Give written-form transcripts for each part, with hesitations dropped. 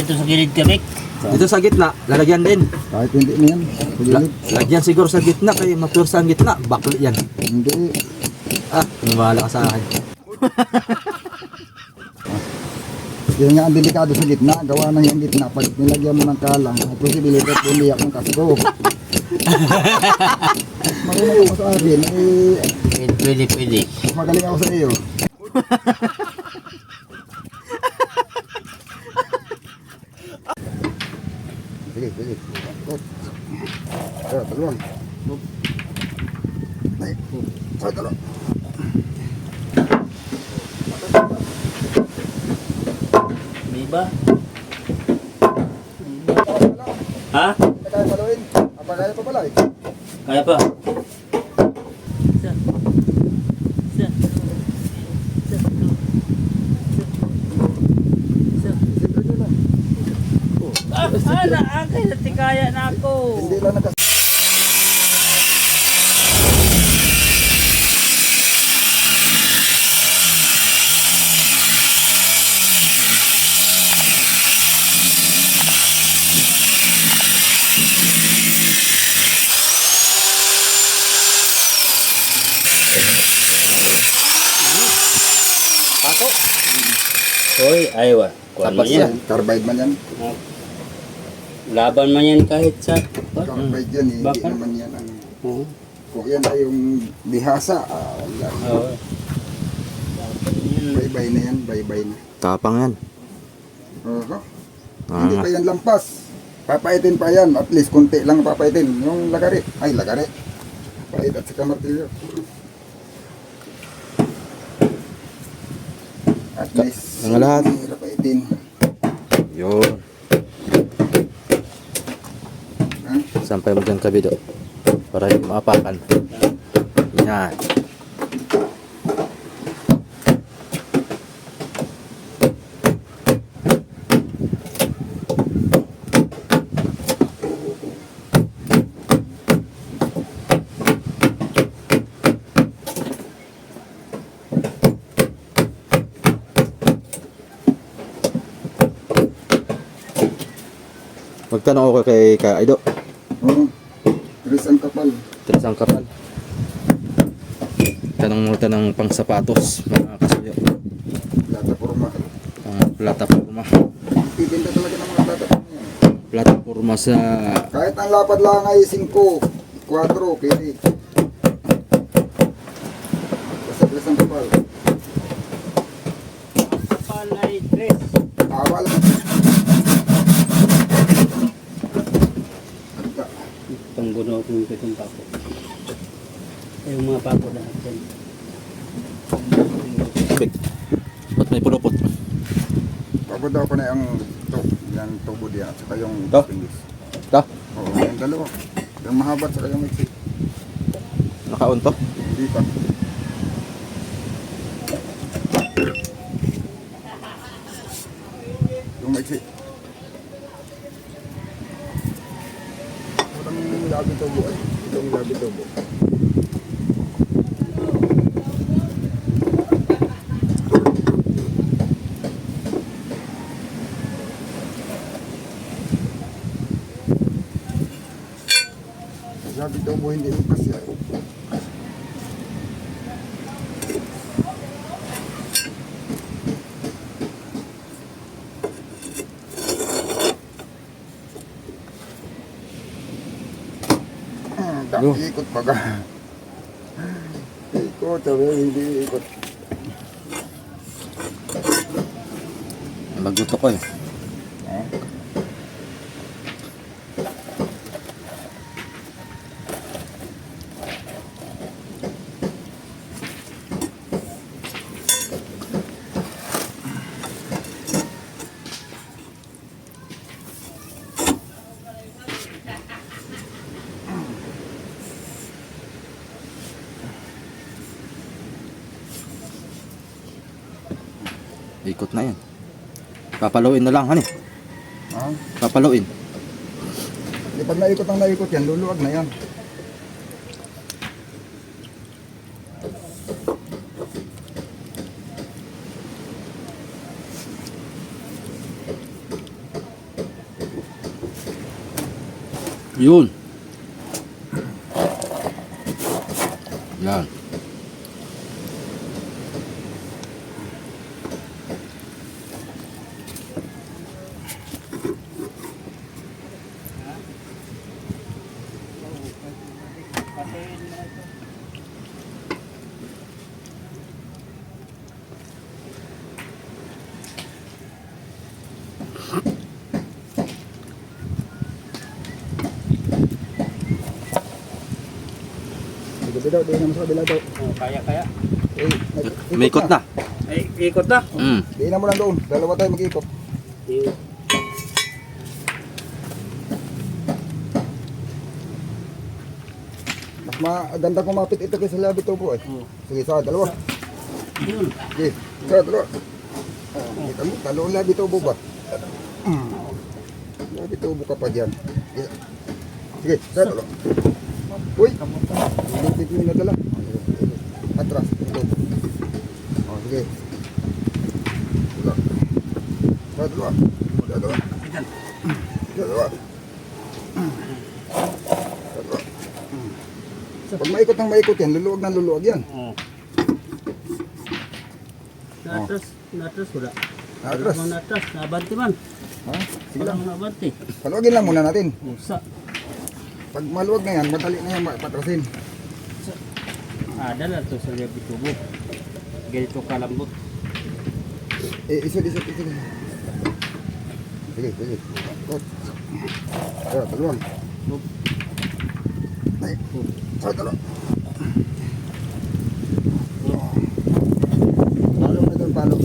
Ito sa gilid kami. Dito sa gitna, lalagyan din. Kahit hindi na yan. Lagyan siguro sa gitna, kaya mapursa ang gitna. Bakli yan. Hindi. Ah, maniwala ka sa akin. Yan nga ang delikado sa gitna. Gawa ng yung gitna. Pag nilagyan mo ng kalang, may posibilidad bumiyak ng kasko. Marunong ako sa akin. Pwede. Magaling ako sa iyo. Sige. Ayo, talon. Naik. Ayo, talon. May ba? Ha? Kaya paluin. Apa kaya pa pala eh? Kaya pa. Akay na tikaya na ako. Hindi lang nakas... Ako? Hoy, aywa. Kuan mo Tapos yan. Carbide man yan. Laban man yan kahit sa... Carbide yan eh. Hindi Bakal? naman yan. Ano. Oo. Kung yan ay yung bihasa, wala. Oo. Bye-bye na yan. Bye-bye na. Tapang yan. Oo. Hindi Ah. pa yan lampas. Papaitin pa yan. At least konti lang papaitin. Yung lagari. Ay, lagari. Pait at saka martilyo. At least. Mga lahat. Papaitin. Yun. Ha? Sampay mo dyan kabido. Para hindi maapakan. Yan. Magtanong ako kay Aido. Oo. Chris ang kapal. Tres ang kapal. Tanong mo ng pang sapatos, mga kasuyo. Plataforma. Plataforma. Titinda talaga ng mga plataforma yan. Plataforma sa Kahit ang lapad lang ay 5, 4, pili. Basta Chris ang kapal. Palay tres. Awal. Pangguno ko yung pitong papo. Ay, yung mga papo lahat dyan. big. Ba't may pulupot? Pagod daw ko na yung yan tubo diyan at saka yung To? fingers. Ito, Oo, yung dalawa. Yung mahaba at saka yung maiksi. nakaon to. Hindi pa. Yung maiksi. Itong labi tubo ay. Itong labi tubo. Labi tubo hindi mo kasi ay. Ikot pa ka. Ikot, sabi hindi ikot. Magluto ko eh. Ikot na yan. Papaluin na lang, hani. Ha? Papaluin. Di pag naikot ang naikot yan, luluwag na yan. Yun. Yan. Gabi daw, di naman sa kabila daw. Oh, kaya. May ikot na. Ay, ikot na. Di na mo lang doon. Dalawa tayo mag-ikot. Yung- Mas maganda kumapit ito kaysa labi tubo eh. Oh. Sige, sa dalawa. Yun. Sige, sa dalawa. Kita mo, talong labi tubo ba? Labi tubo ka pa dyan. Sige, sa dalawa. Uy! Lipit mo na dala. Atras. Ito. O, sige. Dalawa. Sa dalawa. Sa dalawa. Sa dalawa. Sa dalawa. Pag maikot ng maikot yan, luluwag ng luluwag yan. Oh. Natras, natras wala. Atras. Wala natras, nabanti man. Ha? Sige Wala lang. nabanti. Paluwagin lang muna natin. Busa. Pag maluwag na yan, madali na yan patrasin. Ada na to sa liab tubo. Ganito kalambot. Isod. Sige. Ikot. Ayo, talong. Bob. Ay, sa talong. Palo na doon, palo.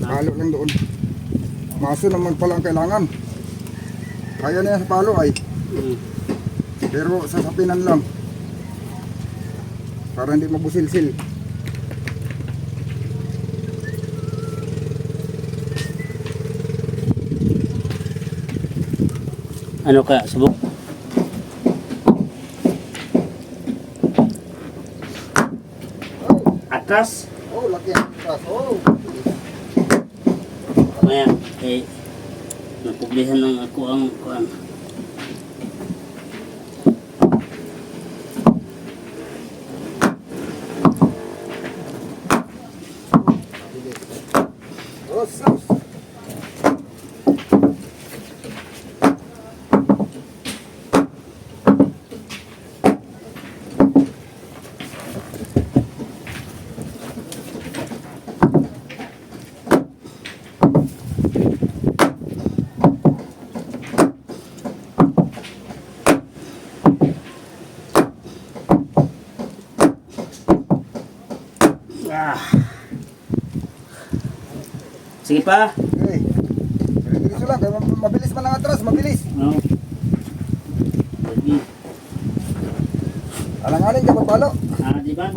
Palo lang doon. Maso naman pala ang kailangan. Kaya na yan sa palo ay. Pero sasapinan lang. Para hindi mabusilsil. Ano kaya subok? Atras. Oh, laki ang atras. Oh. Maya, napublihan ng ako ang kuan. Oh, sus. Sige pa. Okay. Diretso lang. Kaya mabilis man ang atras. Mabilis. No. Sige. Alanganin ka pagpalo. Di ba?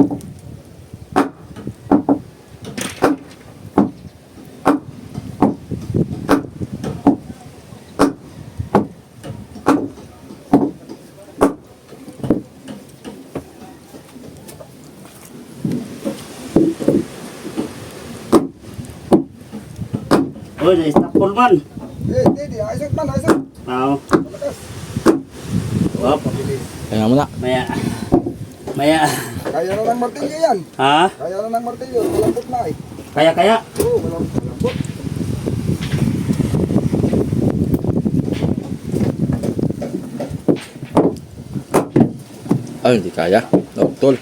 Oy, na-stop man. Di. Aisot man, aisot. Oo. Malakas. Wap. Mabilis. Kaya mo na. Maya. Maya. Kaya na ng martilyo yan. Ha? Kaya na ng martilyo. Malambot na eh. Kaya. Oo, malambot. Ay, hindi kaya. Naugtol.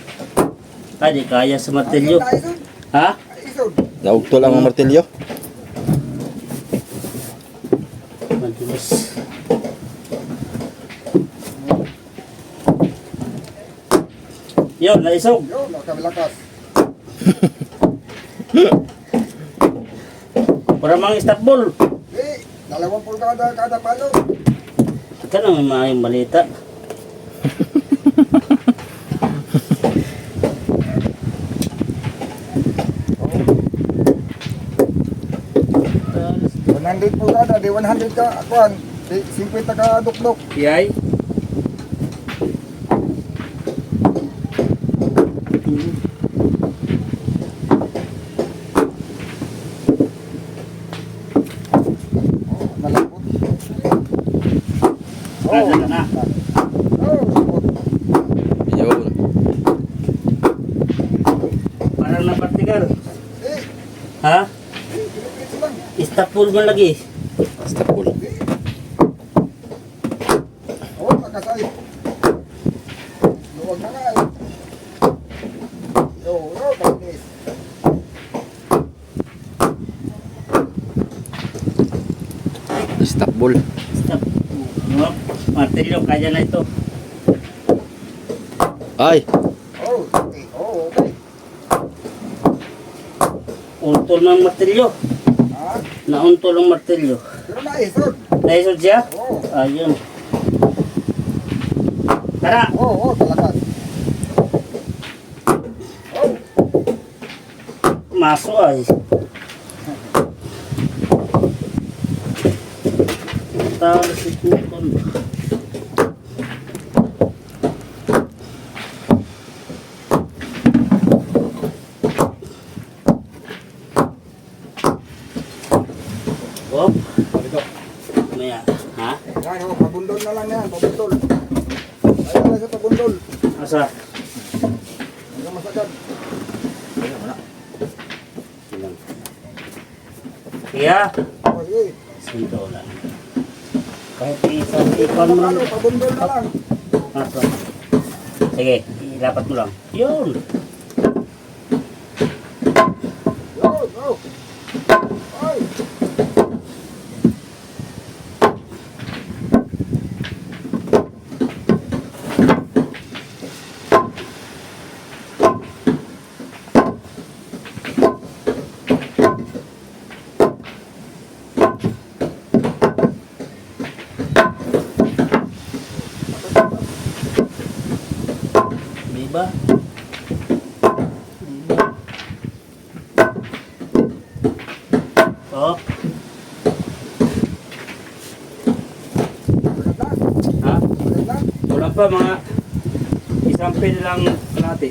Ay, di kaya sa martilyo. Aisot. Ha? Aisot. Naugtol ang martilyo. Matigas. Yun, naisog. Yun, nakamilakas. Para mga stop ball. Eh, 20 kada palo. Ika na may mga balita. Oh. 100 po kada, di 100 ka, kuan, di 50 ka dukdok. Yay. Malambot. Nasa na. Oh, support. Yun. Parang napartigal. Eh, Ha? Philippines lang. Istapul mo lagi. Step pull. Oh, makasay. Luwag na nga eh. Yo, kainis. Step pull. Stop. No, martilyo, kaya na ito. Ay! Oh, okay. Oh, okay. Untol ng martilyo. Ha? Nauntol ang martilyo. Pero naisod. Naisod siya? Oh, Ayun. Tara! oh, talaga. Oh, Maso ay. Tawag si Kukon. Oh, maya. Ha? yan oh, pabundol na lang yan, pabundol. Ayaw lang sa pabundol. Asa? Hanggang masagad. Ayun, wala. Ilang. Kaya, Oh, sige. sinto lang. Kahit isang ikon mo lang. Ano, pabundol na lang. Maso. Sige, ilapat mo lang. Yun. Yo, yo. Ay. Diba? Oh, Maganda. ha? Maganda. Wala pa mga isang pin lang kalahati.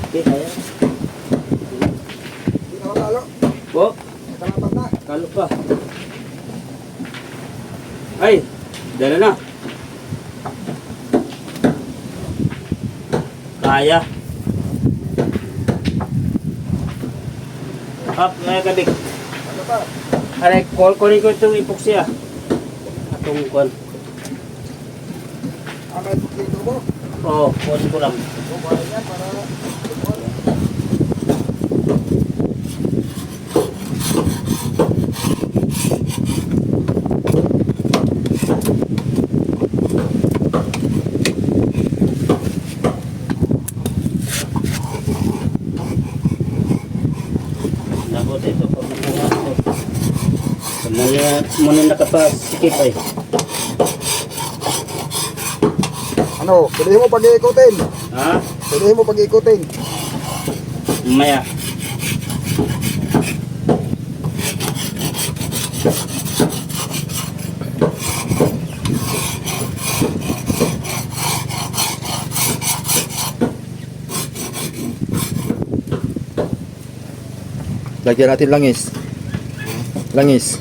Okay, kaya. Hindi na matalo. Oh, Kalapat na. kalo pa. Ay, dala na. Kaya. Hap, may kabik. Ano pa? Aray, kunin ko itong epoxy ah. Atong kuwan. May dito mo. Oo, kunin ko lang. So, bahay yan para... Nabot ito pag nakuha ito. Muna nakapasikip ay. Ano, pwede mo pag-iikutin. Ha? Pwede mo pag-iikutin. Maya. Lagyan natin langis. Langis.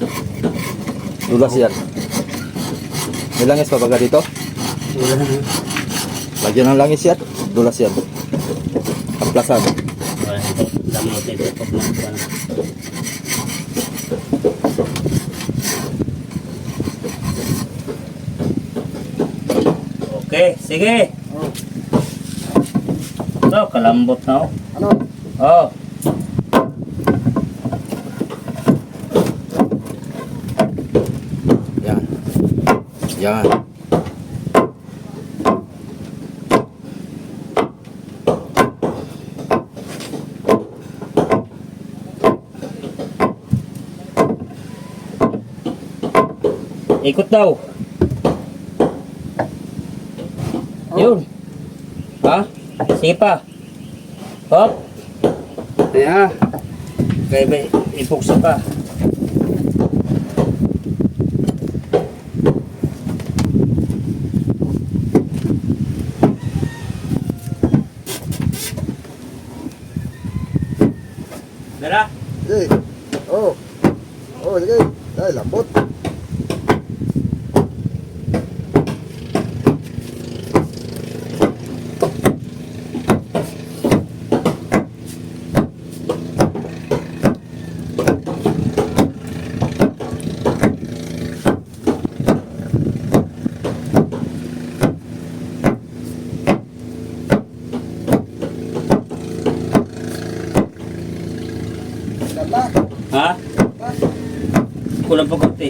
Dulas yan. May langis pa baga dito? Wala na. Lagyan ng langis yan. Dulas yan. Kamplasan. wala ito. Damot ito. Pag makapal. Okay, sige. Oh. So, kalambot na oh. Ano? Oh. Yan. Yan. Ikot daw. Yun. Ha? Sige pa. Hop. Ayan. Kaya ba, ipuksa pa. Dara. Sige. Oh. Oh, sige. Ay, lambot. Ganda. Ha? Kulang pa konti.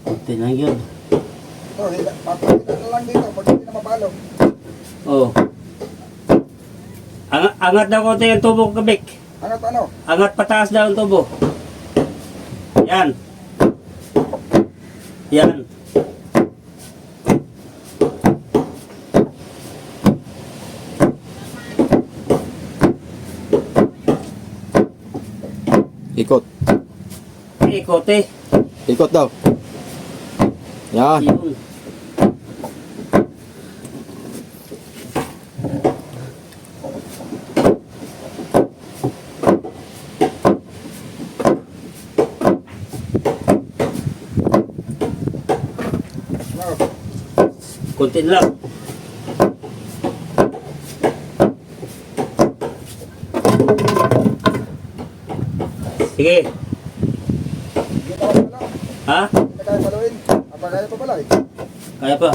Konti lang yun. Oh, papakita na lang dito pag hindi na mapalo. Oh. Angat daw konti yung tubo ko, Kabik. Ano to ano? Angat pataas daw ang tubo. Yan. Yan. Ikot. Ikot eh. Ikot daw. Yan. Yun. Ano? Konti lang. Sige. Hindi ka pala. Ha? Hindi na kaya paluin. Apa kaya pa pala eh. Kaya pa.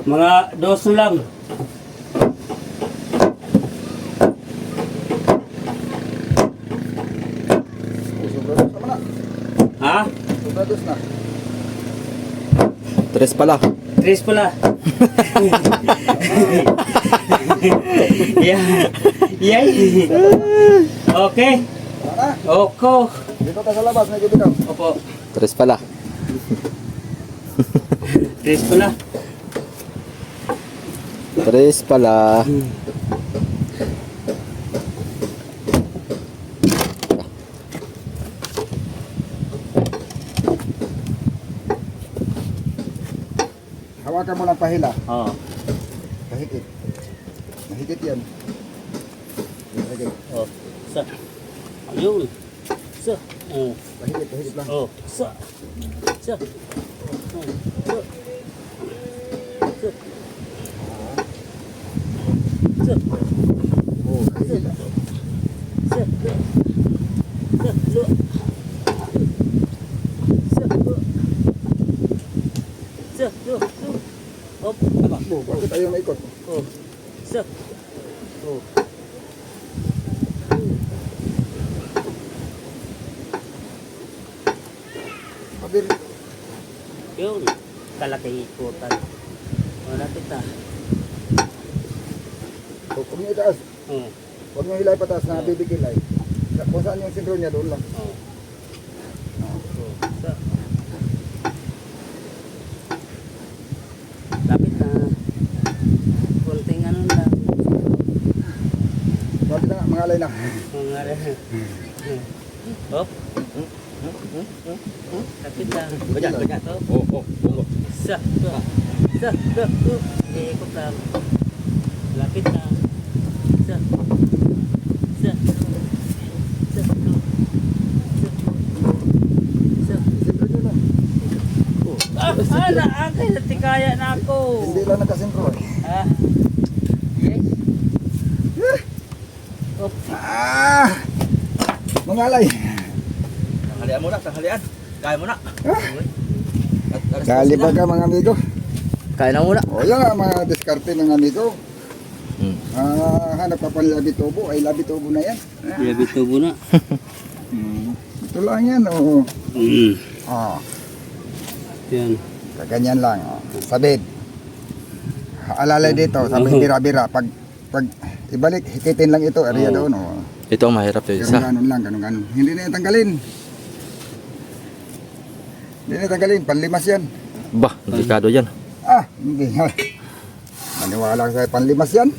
Mga 2 lang. Sobrados naman na. Ha? Sobrados na. 3 pala. 3 pala. Yeah. Yay. Okay. Sana. Oko. Dito ka sa labas. May gibitaw. Opo. 3 pala. 3 pala. 3 pala. Hawakan mo lang pahila. Oo. Mahigit. Mahigit yan. Mahigit. Oh. Sa. Ayun. Sa. Oh. Mahigit, mahigit lang. Oh. Sa. Sa. Oh. Sa. Sa. Sa. Oh, mahigit. Sa. Sa. Sa. Sa. Sa. Op. Apa? Oh, bakit ayaw na ikot? Oh. Sa. Oh. Kabir. Yun. Kalaki ikutan. Wala kita. Huwag niyo itaas. Oo. Huwag niyo hilay pataas na bibigilay. Kung saan yung sentro niya, doon lang. Oo. Sa. Lapit na. Konting ano lang. Bakit na, mga alay na. Mga Hop. Lapit lang. Ganyan, ganyan. Hop. Oo. Sa. Ikot lang. Lapit na. Sa. Sentro niyo lang. Akin na tikaya na ako. Hindi lang nagkasentro eh. Ah. Yes. Hop. Ah! Mga alay. Tanghalian muna, tanghalian. Kaya muna. Kali ba ka mga amigo? Kaya na muna. O yan ang mga diskarte ng amigo. Hmm. Hanap pa pang labi-tubo, ay labi-tubo na yan. Grabe tubo na. Ito lang yan, o. Ah, Yan. kaganyan lang, o. Sabid. Alalay dito, sabid bira-bira. Pag ibalik, hikitin lang ito, area doon, o. Ito ang mahirap to Ganun isa. ganun lang, ganun ganun. Hindi na yan tanggalin. Hindi na tanggalin, panlimas yan. Bah, delikado yan. Ah, hindi. Maniwala ka sa panlimas yan.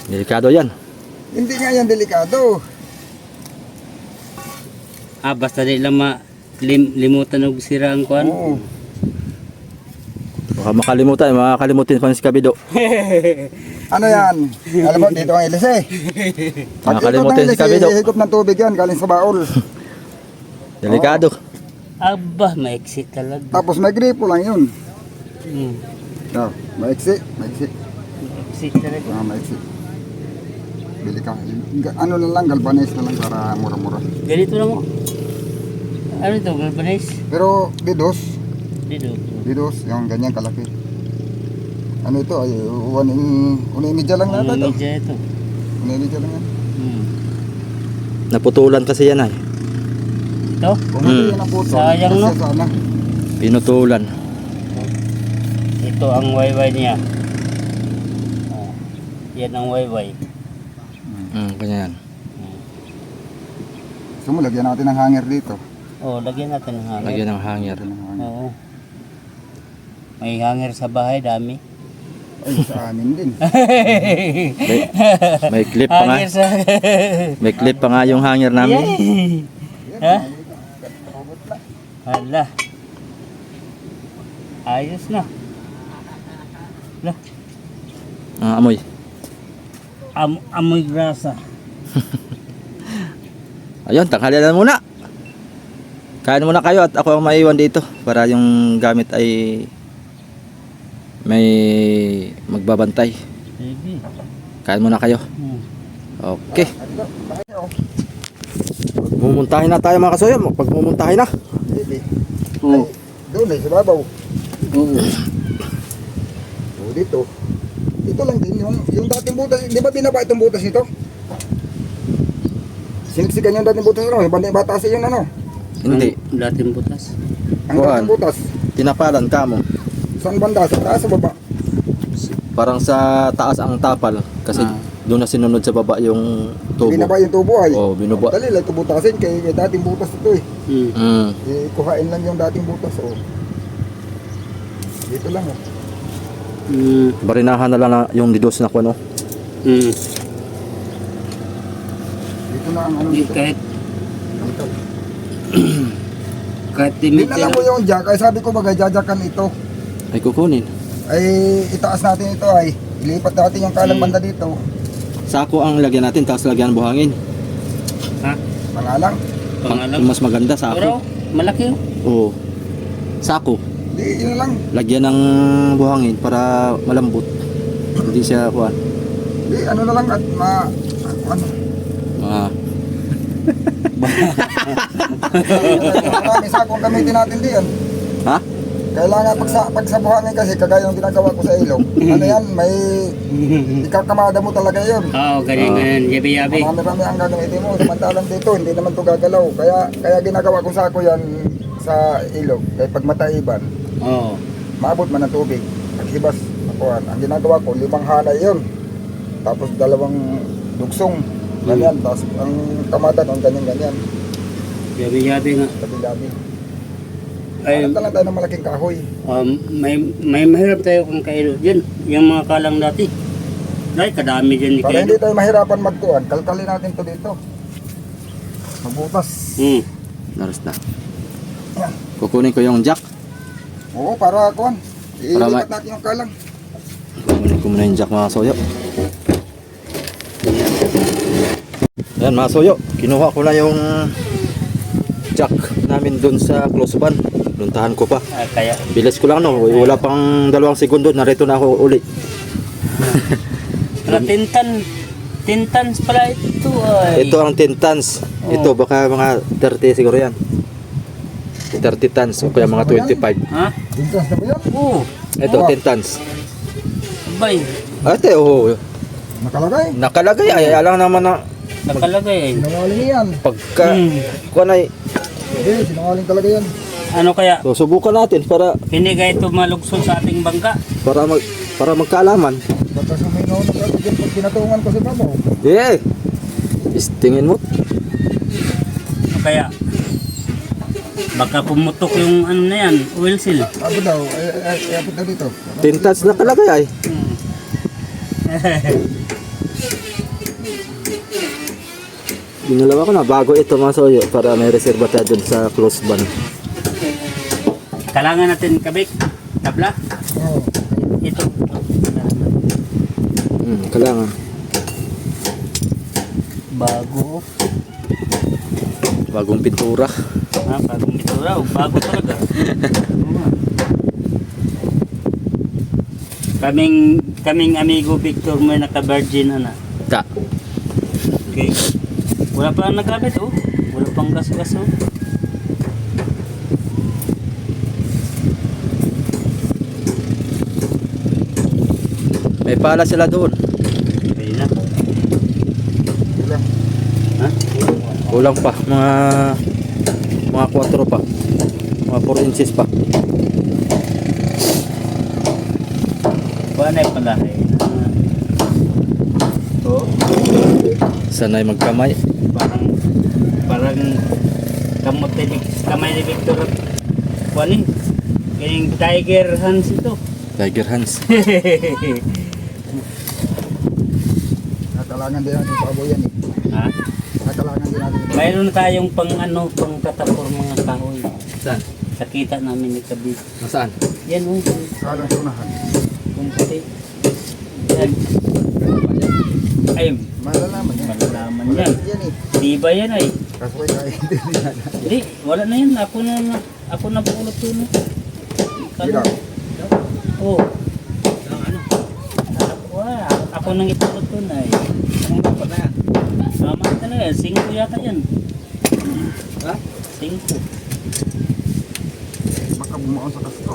Delikado yan. Hindi nga yan delikado. Basta di lang limutan og sira ang kuan. Oo. Baka makakalimutin pa si Kabido. Ano yan? Alam mo, dito ang ilis eh. Pag ikot ng Makakalimutin si ilis, Kabido. higop ng tubig yan, galing sa baol. Delikado. Aba, maiksi talaga. Tapos may gripo lang yun. Hmm. So, maiksi. Maiksi talaga. Maiksi. Bili ka. Ano na lang, galvanize na lang para mura-mura. Ganito lang mo. Ano ito, galvanize? Pero didos, Dito. yung ganyan kalaki. Ano ito, ay unimidya lang nata ito. Medya ito. Unimidya lang yan. Hmm. Naputulan kasi yan ay. Ito? Kung hindi yan ang puto, Sayang, no? kasi sana. Pinutulan. Ito ang wayway niya. Oh. Yan ang wayway. Ganyan. So, lagyan natin ng hanger dito. Oh, lagyan natin ng hanger. Lagyan ng hanger. Lagyan ng hanger. Oo. May hanger sa bahay, dami. Ay, sa amin din. May clip pa nga. Hanger sa... May clip pa nga yung hanger namin. Ha? Hala. Ayos na. Hala. Amoy. Amoy grasa. Ayun, tanghalian na muna. Kain muna kayo at ako ang maiwan dito para yung gamit ay may magbabantay. Sige. Kain muna kayo. Okay. Pagmumuntahin na tayo mga kasoyo. Pagmumuntahin na. Sige. Oo. Doon eh, sa babaw. Oo. O, dito. Ito lang din, yung dating butas. Di ba binaba itong butas nito? Siniksikan yung dating butas nito. Banding batas yung ano. Hindi. Dating butas. Ang Kuwan. dating butas. Tinapalan ka mo. Saan banda? Sa taas, sa baba? Parang sa taas ang tapal. Kasi doon na sinunod sa baba yung tubo. Binaba yung tubo ay. Oo, binuba. Dali lang ito butasin kay dating butas ito eh. Kuhain lang yung dating butas. Oh. Dito lang oh. Barinahan na lang na yung didos na kuno. Dito na ang ano dito. Kahit Dito. kahit timid Dinala mo yung jack. Ay sabi ko bagay jajakan ito. Ay kukunin. Ay itaas natin ito ay. Ilipat natin yung kalang banda dito. Sako ang lagyan natin tapos lagyan ng buhangin. Ha? Pangalang. Pangalan. Mas maganda Pero sako. malaki oh. Oo. Sako. Di yun lang. Lagyan ng buhangin para malambot. Hindi siya kuan. Di ano na lang at ano. May sakong gamitin natin diyan. Ha? Kailangan pag sa buhangin kasi kagaya ng ginagawa ko sa ilog. Ano yan, may ikakamada mo talaga yun. Oo, ganyan. Yabi-yabi. Marami-rami ang gagamitin mo. Samantalang dito, hindi naman to gagalaw. Kaya ginagawa ko sako yan sa ilog. Kaya pag mataiban, Oo. maabot man ng tubig. Paghibas, nakuhan. Ang ginagawa ko, 5 halay yun. tapos dalawang dugsong. Ganyan, tapos ang kamada noon ganyan-ganyan. Yabi-yabi nga. Tabi-tabi. Ay, Hanap na lang tayo ng malaking kahoy. may mahirap tayo kung kailo dyan. Yung mga kalang dati. Ay, kadami dyan ni Para kailo. hindi tayo mahirapan magkuhan, kalkalin natin to dito. Magbutas. Naras na. Kukunin ko yung jack. Oo, para kuhan. Para Iilipat natin yung kalang. Kukunin ko muna yung jack mga soyo. Yan mga soyo. Kinuha ko na yung jack namin dun sa close ban. Luntahan ko pa. Kaya, Bilis ko lang no. Wala pang 2 segundo. Narito na ako uli. pero 10 tons pala ito ay. Ito ang 10 tons. Ito baka mga 30 siguro yan. 30 tons o kaya mga 25. Ha? Dintas na ba yan? Oo. Ito 10 tons. Abay, Ate, oh, Nakalagay. nakalagay ay alang naman na nakalagay eh. Sinungaling yan. pagka kuan ay Hindi, sinungaling talaga yan. Ano kaya? so, subukan natin Hindi kaya ito malugsod sa ating bangka? para magkaalaman. Baka suminaw na kasi dyan pag pinatungan ko si Mamo. Eh. Tingin mo. Ano kaya? Baka pumutok yung ano na yan, oil seal. Ano daw, apit na dito. 10 tons nakalagay ay. Dinalawa ko na bago ito mga soyo para may reserva tayo dun sa close ban. Kailangan natin kabik, tabla. Oo. Ito. Kailangan. Bago. Bagong pintura. Bagong ito raw. Bago talaga. Oo nga. Kaming amigo Victor mo naka-virgin ana. Ta. Okay. Wala pa lang nagkabit oh. Wala pang gas-gas oh. May pala sila doon. Ayun na. Ilan? Ha? Kulang pa mga 4 pa. Mga 4 inches pa. Buwan ay pala eh. Oh. Sanay magkamay. Parang kamay ni Victor kuan eh. Kining tiger hands ito. Tiger hands. Nakalangan din natin sa yan eh. Ha? Nakalangan din natin. Mayroon tayong pang katapor mga kahoy. Saan? Nakita namin ni Kabit. Nasaan? Yan oh. Kalang sa unahan. Kung puti. Yan. Ay, Malalaman yan. malalaman yan. Yan eh. Di ba yan ay? Kaso ay naiintindihan na. Hindi, wala na yan. Ako na pulot yun. Sila. Oo. Ano? Ako nang ipulot yun ay. Anong dapat na yan? Tama talaga. 5 yata yan. Ha? 5. Baka bumaon sa kasto.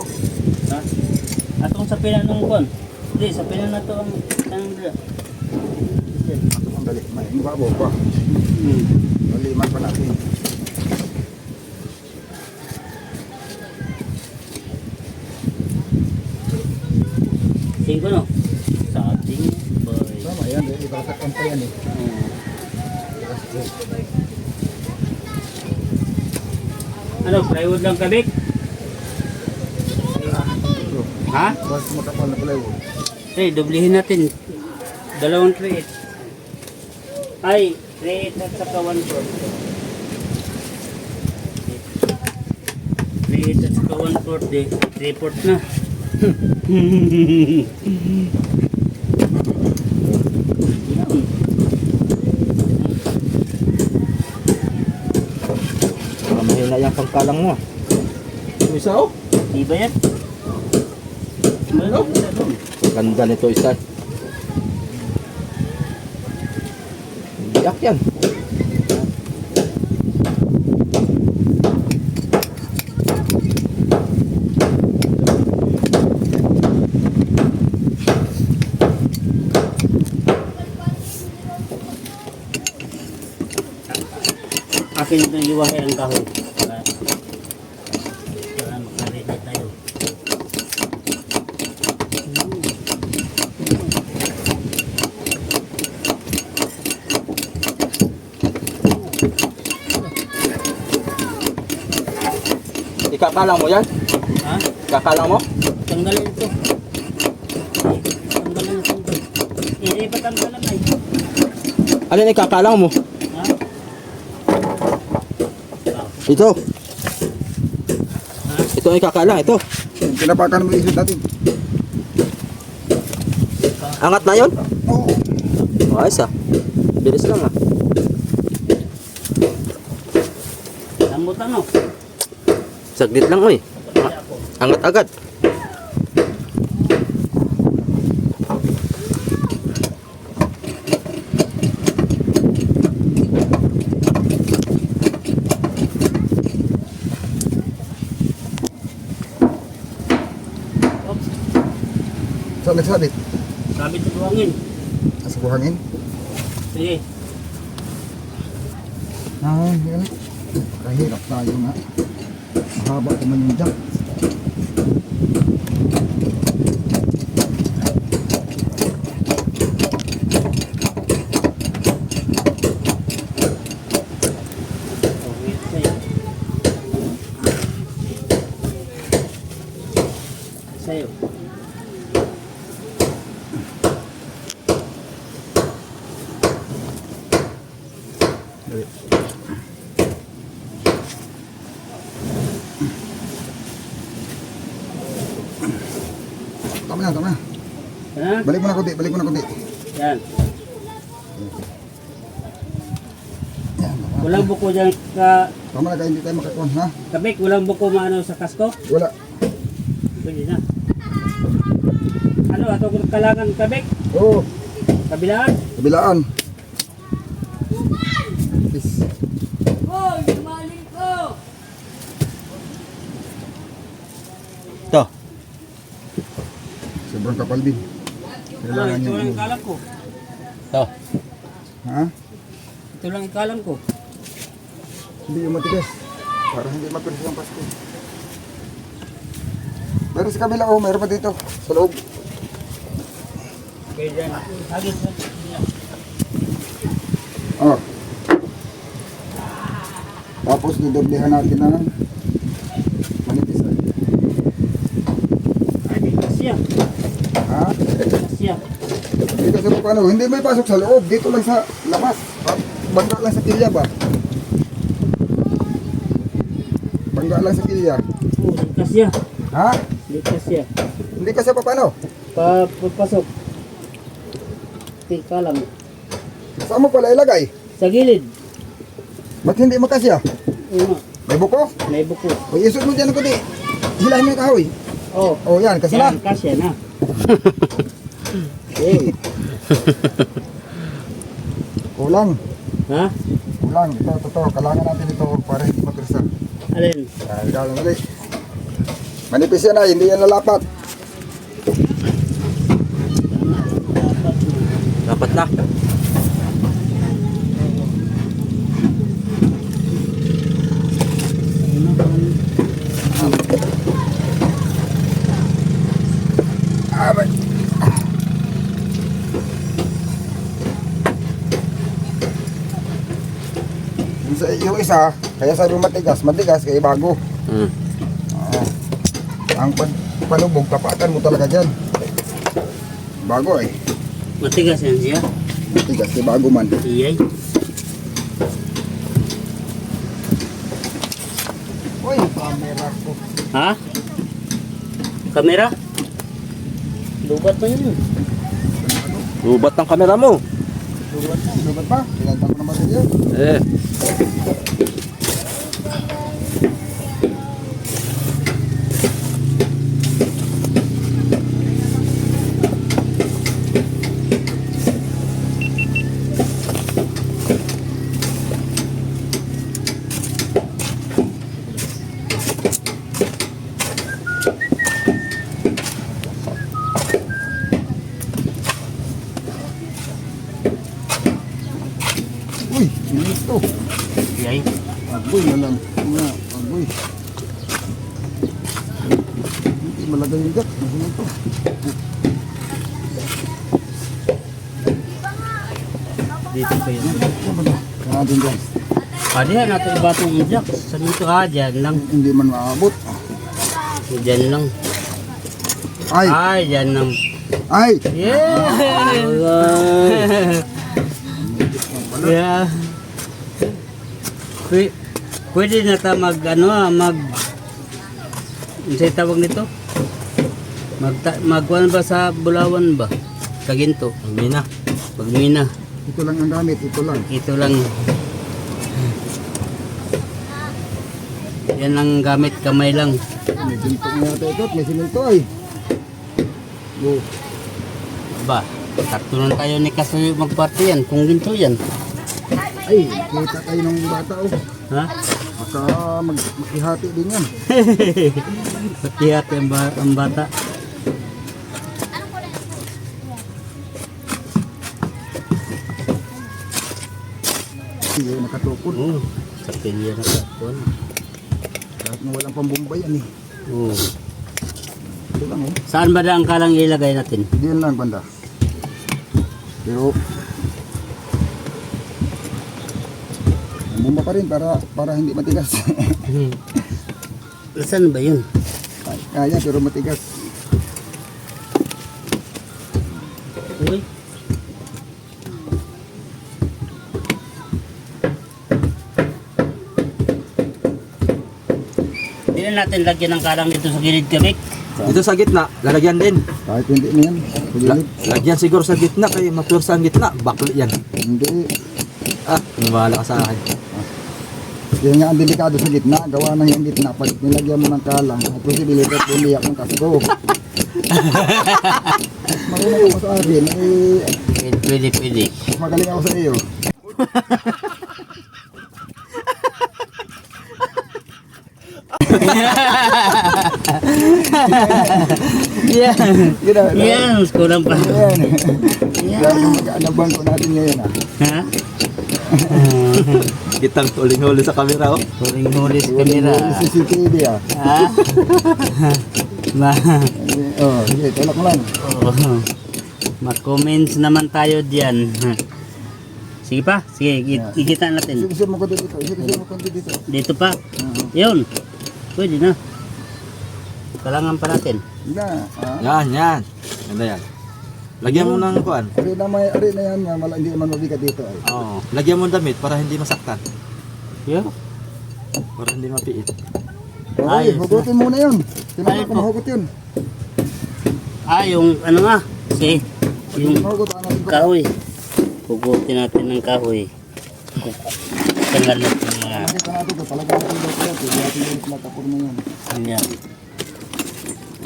Ha? Atong sa pinanong kon. Hindi, sa pinan na to ang dala. Ang dali. May mababaw pa. Maliman pa natin. Singko no? Sa ating boy. Tama yan. Itatakpan pa yan eh. Ano, plywood lang kabik? Ha? Basta makapal na pala yun. Eh, doblihin natin. 2 3/8. Ay, 3/8 at saka 1/4. 3/8 at saka 1/4 eh. 3/4 na. Mahina yung pangkalang mo. Isa oh. Di ba yan? Ano? Ganda nito isa. Biyak yan. Akin ito yung iwahe ang kahoy. Para makaredy tayo. Ikakalang mo yan? Ha? Ikakalang mo? Tanggalin ito. Tanggalin ito. Hindi pa tanggalan ay. Alin ikakalang mo? Ha? Ito. Ha? Ito ang ikakalang, ito. Pinapakan mo isip natin. Angat na yun? Oo. Oh, ayos ah. Bilis lang ah. Lambot ano? Saglit lang oy. Angat agad. Oops. Saan nagsabit? Sabit sa buhangin. Nasa buhangin? Sige. Yan. Kahirap tayo nga. Mahaba ko man yung jack. Oh, wait sa'yo. Sa'yo. Tama na, tama na. Ha? Balik mo na kunti, balik mo na kunti. Yan. Yan, tama. Walang buko dyan ka... Tama na, kaya hindi tayo makakuha, ha? Kabik, walang buko maano sa kasko? Wala. Pwede na. Ano, ato kung kalangan kabik? Oo, Kabilaan? kabilaan. Peace. Ito. Sobrang kapal din. Kailangan Ito niya. lang ikalam ko. Ito. Ha? Ito lang ikalam ko. Hindi yung matigas. Para hindi mapirsa ang Pasko. Pero sa kabila, oh, mayroon pa dito. Sa loob. Kaya dyan. Hagis na. Oh. Tapos didoblehan natin na manipis. Ay, kasya. Ha? Kasya. Dito sa paano, hindi may pasok sa loob. Dito lang sa labas. Bangga lang sa kilya ba? Bangga lang sa kilya. Oh, kasya. Ha? Hindi kasya. Hindi kasi pa paano? Papasok. Ikalam. Saan mo pala ilagay? Sa gilid. Ba't hindi makasya? Oo. May buko? May buko. O isot mo dyan ako di. Hilahin mo yung kahoy. Oh. O yan, kasi na. Yan, kasya na. Okay. Kulang. Ha? Kulang. Ito. Kailangan natin ito para hindi mapirsa. Alin? Ikaw lang ulit. Manipis yan ay, hindi yan lalapat. Dapat na. Abay. Yung isa, kaya sabi matigas kaya bago. Hmm. Ang palubog, tapatan mo talaga dyan. Bago eh. Matigas yan siya. Matigas, kaya bago man. Iyay. Uy, camera ko. Ha? Kamera? Lubat na yun. Lubat ng kamera mo. Lubat pa? Pinagtan ko naman din yan. Eh. Uy, init to. Iyay. Agoy na lang. Nga, agoy. Hindi malagay yung gat. Masinag to. Dito pa yun. Ano ba ito? Kaya natin dyan. Pwede yan natin ibatong jack. Sa nito ka dyan lang. Hindi man maabot. Diyan lang. Ay! Ay, diyan lang. Ay! Yeah! Yeah. Pwede na ta mag ano say tawag nito? Magkuhan ba sa Bulawan ba? Kaginto. Mina. Pagmina. Ito lang ang gamit, ito lang. Ito lang. Yan ang gamit, kamay lang. May ginto nga yata ito at may simento ay. Oh. Ba, katunan tayo ni Kasuyo magparty yan. Kung ginto yan. Ay, kita kayo ng bata oh. Ha? Baka makihati din yan. Patiyat ang bata. Hindi nakatukod. Oo. Sa pilya na kapuan. Kahit na walang pambumbay yan eh. Oo. Ito lang oh. Saan ba na ang kalang ilagay natin? Diyan lang banda. Pero bumba pa rin para hindi matigas. Saan ba yun? Kaya pero matigas. Uy. Hindi na natin lagyan ng kalang dito sa gilid kamik. Dito sa gitna, lalagyan din. Kahit hindi na yan. Pagilid. Lagyan siguro sa gitna, kaya mapursa ang gitna. Bakli yan. Hindi. Ah, bahala ka sa akin. Yan nga ang delikado sa gitna. Gawa ng yung gitna. Pag nilagyan mo ng kalang, may posibilidad umiyak ng kasko. Marunong ako sa akin. Pwede. Magaling ako sa iyo. Yan. Yan. Yan, kulang pa. Yan. Yan ang mag-aanabang ko natin ngayon ah. Ha? Kitang tuling-huli sa camera, oh. Huling-huli sa kamera. CCTV ah. Ha? Ma. Oh, sige, tulak mo lang. Oh. Ma-comments naman tayo diyan. Sige pa, sige, ikita natin. Isir mo ko dito. Isir mo ko dito. Dito pa. Yun. Pwede na. Kailangan pa natin. Na. Ah. Yan. Ganda yan. Lagyan mo ng kuan. Ari na yan nga. Hindi naman mabigat dito ay. Oo. Lagyan mo ng damit para hindi masaktan. Yo. Para hindi mapiit. Ay, Ayos hugutin muna yun. Tinanong Ayos ko po. mahugot yun. Yung ano nga. Sige. Yung Mahugot ang natin ko. kahoy. Hugutin natin ng kahoy. Tanggal natin mga Nakita natin ko. Talaga natin dito. Hindi natin yung matapor na yan. ganyan.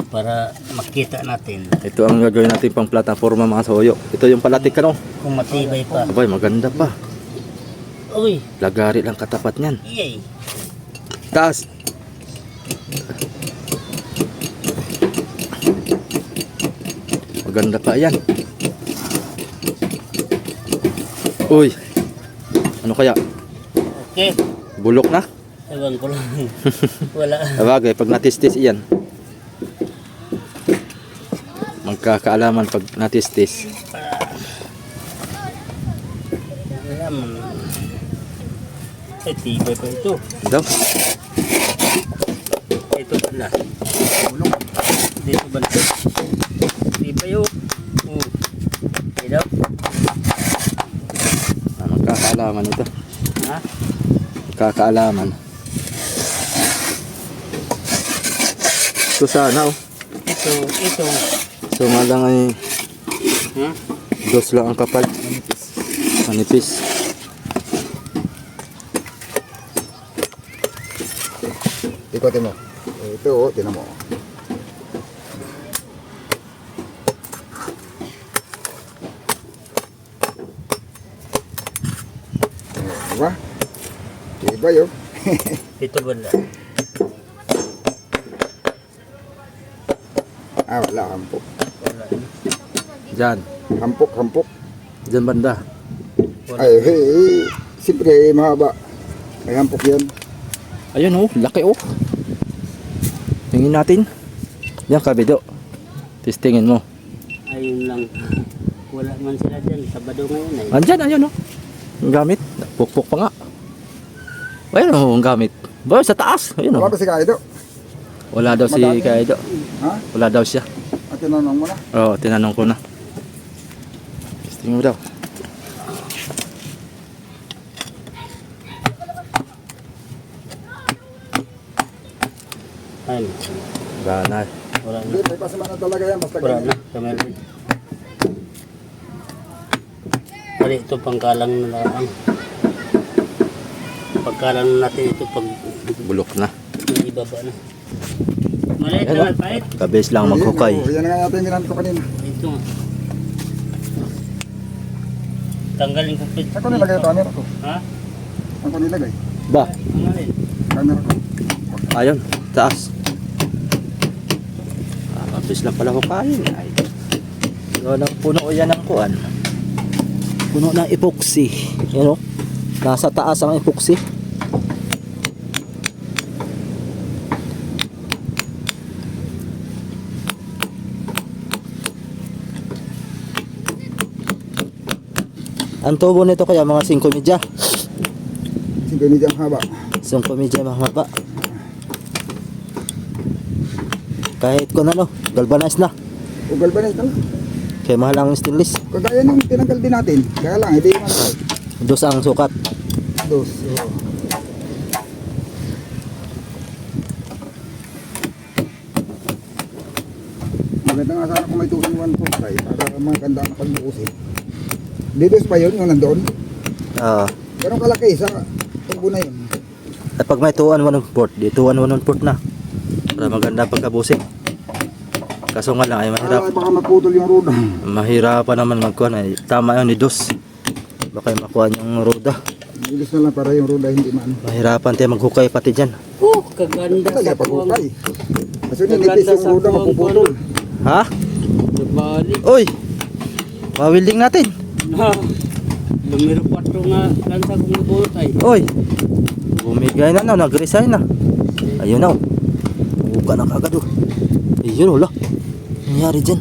Para makita natin Ito ang gagawin natin pang plataforma mga soyo. Ito yung palatik ano. kung matibay pa. Abay, maganda pa. Uy. Lagari lang katapat niyan. Iyay. Taas. Maganda pa yan. Uy. Ano kaya? Okay. Bulok na? Ewan ko lang. Wala. Sabagay, pag natistis iyan. Magkakaalaman pag natistis. Alam. Tibay pa ito. Daw. Ito pala. Dito ba? Tibay yun. Ito. Magkakaalaman ito. Ha? Magkakaalaman. Ito sana oh. Ito. Sumalang ay Ha? dos lang ang kapal. Manipis. Ikotin mo. Ito oh, tinan mo. Diba? Diba yun? Ito pala. Ah, wala. Hampok. Wala. Diyan. Hampok. Diyan banda. Ay, siyempre, mahaba. Ay, hampok yan. Ayun oh, laki oh. Tingin natin. Yan kabido. Testingin mo. Ayun lang. Wala man sila dyan. Sabado ngayon ay. Andyan, ayun oh. Ang gamit. Pukpuk pa nga. Ayun oh, ang gamit. Ba, sa taas. Ayun oh. Wala pa si Kaido. Wala daw si Madami. Kaido. Ha? Wala daw siya. At tinanong mo na. Oo, tinanong ko na. Testing mo daw. Ay, Wala na. wala na. Hindi, may pasama na talaga yan. Basta Wala ganyan. na, Kamelvin. Pali ito pangkalang na lang. Pagkalang natin ito pag Bulok na. ibaba na. Maliit Ano? na malpait. Kabis lang maghukay. Oo, yan na nga natin ginanto kanina. Ito nga. Tanggalin ko pit. Saan ko nilagay yung camera ko? Ha? Saan ko nilagay? Ba, Ang maliit. Camera ko. ayun, taas. Kabis lang pala hukayin. Ay. Puno yan ng kuan. Puno ng epoxy. Yan o. Nasa taas ang epoxy. Ang tubo nito kaya mga 5 media. Singko ni Jam haba. 5 media mahaba. Kahit ko na no, galvanized na. Ugal ba na ito? Kaya mahal ang stainless. Kagaya nung tinanggal din natin. Kaya lang, hindi naman ito. Dos ang sukat. Dos. Oo. Maganda nga sana kung may 2-in-1 po tayo para maganda na pagbuusin. Didos ba yun yung nandoon? Ganun kalaki sa tubo na yun. At pag may 2-1 port, di 2-1 port na. Para maganda pagkabusing. Kaso nga lang ay mahirap. Ay, baka maputol yung ruda. Mahirapan naman magkuhan ay tama yun ni dos. Baka makuha yung roda. Didos na lang para yung ruda hindi maano. Mahirapan tayo maghukay pati dyan. Kaganda Talaga sa pag kuwang. hukay. Kasi nilipis yung ruda mapuputol. Ha? Nagbalik. Uy! Mawilding natin. Na. Lumiro 4 nga lansa kong ibulot ay. Uy! Bumigay na na, nag-resign na. Ayun na. Buka na kagad oh. Ayun wala. Nangyari dyan.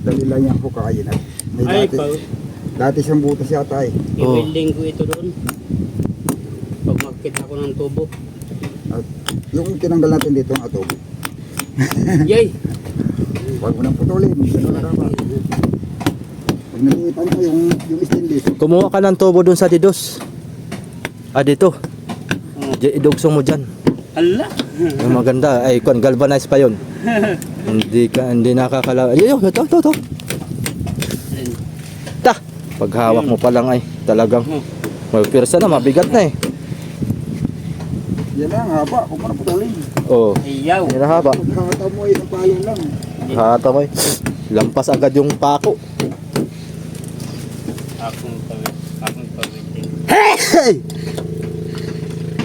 Dali lang yung hukayin at may Ay, dati siyang butas yata eh. i-welding ko ito doon. Pag makita ko ng tubo. At yung tinanggal natin dito ang atobo. Yay! Huwag mo nang putulin. Ganun na dapat. Pag naliipan mo yung stainless. Kumuha ka ng tubo dun sa didos. Ah, dito. Idugsong mo dyan. Ala! Yung maganda ay kung galvanize pa yon. Hindi nakakala. Ayun, ito. Ta. Pag hawak mo pa lang ay talagang magpirsa na, mabigat na eh. Yan lang, haba. Huwag mo nang putulin. Oh. Iyaw! Yan ang haba. Pag hata mo ay ng palo lang. Hata mo eh. Lampas agad yung pako. Akong pag-welding. Hey!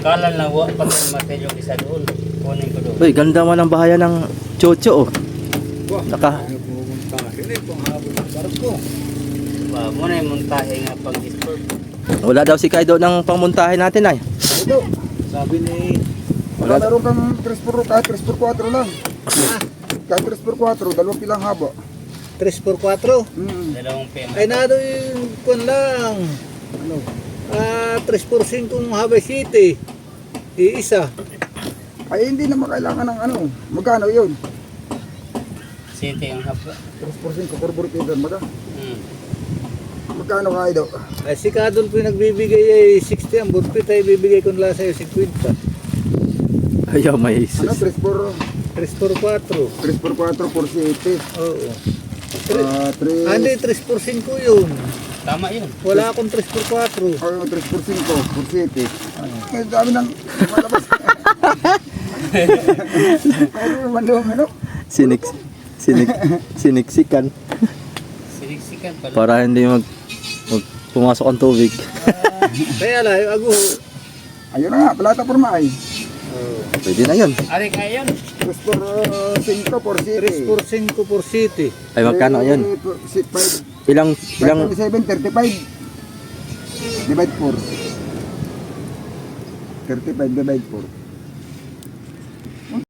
Kala na wa pag matay yung isa doon. Kunin ko doon. Uy, ganda man ang bahaya ng chocho oh. Naka Ba, muna yung muntahe nga pang disturb. wala daw si Kaido ng pangmuntahin natin ay. Ito. Sabi ni... Wala meron kang 3x4, kahit 3x4 lang. Kahit 3x4, dalawang pilang haba. 3x4. Dalawang PM. Ay nado yung kun lang. Ano? 3x5 kung Habay City. Iisa. Ay hindi naman kailangan ng ano. Magkano yun? City ang hapla. 3x5, carburetor, Hmm. magkano kayo daw? Ay si Kadon po yung nagbibigay ay 60 ang burpit ay bibigay ko nila sa'yo 50. Ayaw may Ano? 3x4. 3x4, 480. Oo. 3... Hindi 3x5 yun. Tama yun. Wala akong 3x4. Oh, 3x5, 480. May dami ng malabas. Ano naman doon, ano? Siniksikan Siniksikan pala. para hindi pumasok ang tubig. Kaya lang yung ago. Ayun na nga, plata porma ay. Pwede na yun. Ari kaya yan. 3x5, 480. 3x5 for City. Ay magkano yun? 5, Ilang 27, 35. Divide 4. 35 divide 4.